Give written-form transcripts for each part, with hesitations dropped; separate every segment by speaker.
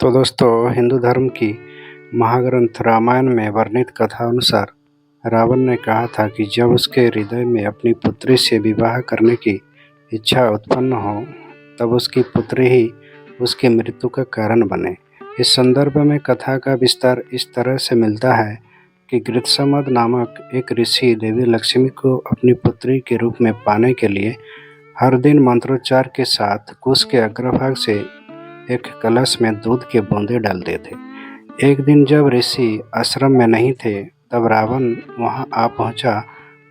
Speaker 1: तो दोस्तों, हिंदू धर्म की महाग्रंथ रामायण में वर्णित कथा अनुसार रावण ने कहा था कि जब उसके हृदय में अपनी पुत्री से विवाह करने की इच्छा उत्पन्न हो, तब उसकी पुत्री ही उसकी मृत्यु का कारण बने। इस संदर्भ में कथा का विस्तार इस तरह से मिलता है कि गृत्समद नामक एक ऋषि देवी लक्ष्मी को अपनी पुत्री के रूप में पाने के लिए हर दिन मंत्रोच्चार के साथ कुश के अग्रभाग से एक कलश में दूध के बूंदे डालते थे। एक दिन जब ऋषि आश्रम में नहीं थे, तब रावण वहां आ पहुंचा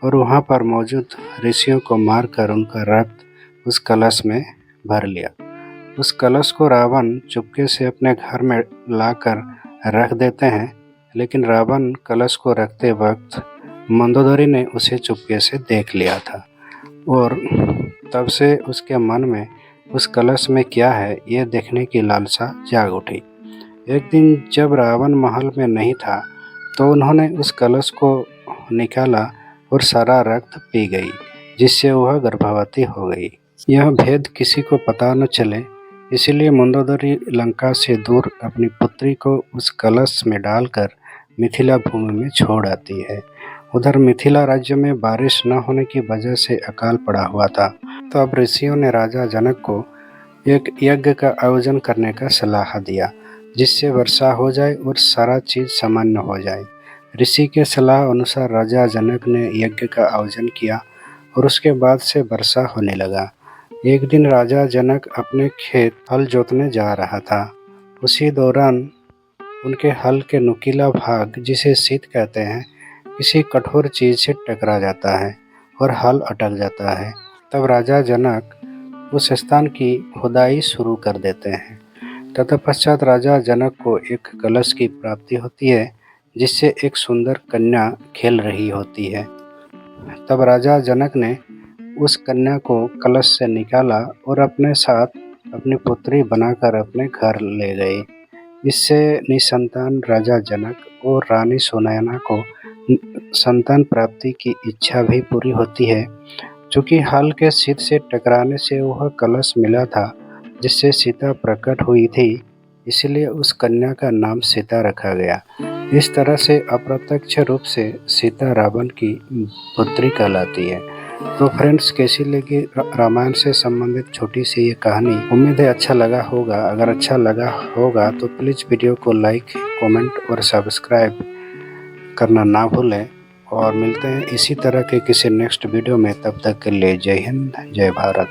Speaker 1: और वहां पर मौजूद ऋषियों को मारकर उनका रक्त उस कलश में भर लिया। उस कलश को रावण चुपके से अपने घर में लाकर रख देते हैं, लेकिन रावण कलश को रखते वक्त मंदोदरी ने उसे चुपके से देख लिया था और तब से उसके मन में उस कलश में क्या है ये देखने की लालसा जाग उठी। एक दिन जब रावण महल में नहीं था, तो उन्होंने उस कलश को निकाला और सारा रक्त पी गई, जिससे वह गर्भवती हो गई। यह भेद किसी को पता न चले, इसलिए मंदोदरी लंका से दूर अपनी पुत्री को उस कलश में डालकर मिथिला भूमि में छोड़ आती है। उधर मिथिला राज्य में बारिश न होने की वजह से अकाल पड़ा हुआ था, तो अब ऋषियों ने राजा जनक को एक यज्ञ का आयोजन करने का सलाह दिया, जिससे वर्षा हो जाए और सारा चीज सामान्य हो जाए। ऋषि के सलाह अनुसार राजा जनक ने यज्ञ का आयोजन किया और उसके बाद से वर्षा होने लगा। एक दिन राजा जनक अपने खेत हल जोतने जा रहा था। उसी दौरान उनके हल के नुकीला भाग, जिसे सीत कहते हैं, किसी कठोर चीज से टकरा जाता है और हल अटक जाता है। तब राजा जनक उस स्थान की खुदाई शुरू कर देते हैं। तत्पश्चात राजा जनक को एक कलश की प्राप्ति होती है, जिससे एक सुंदर कन्या खेल रही होती है। तब राजा जनक ने उस कन्या को कलश से निकाला और अपने साथ अपनी पुत्री बनाकर अपने घर ले गए। इससे निसंतान राजा जनक और रानी सुनयना को संतान प्राप्ति की इच्छा भी पूरी होती है। चूँकि हल के सीत से टकराने से वह कलश मिला था जिससे सीता प्रकट हुई थी, इसलिए उस कन्या का नाम सीता रखा गया। इस तरह से अप्रत्यक्ष रूप से सीता रावण की पुत्री कहलाती है। तो फ्रेंड्स, कैसी लगी रामायण से संबंधित छोटी सी ये कहानी? उम्मीद है अच्छा लगा होगा। अगर अच्छा लगा होगा तो प्लीज़ वीडियो को लाइक, कमेंट और सब्सक्राइब करना ना भूलें, और मिलते हैं इसी तरह के किसी नेक्स्ट वीडियो में। तब तक के लिए जय हिंद, जय भारत।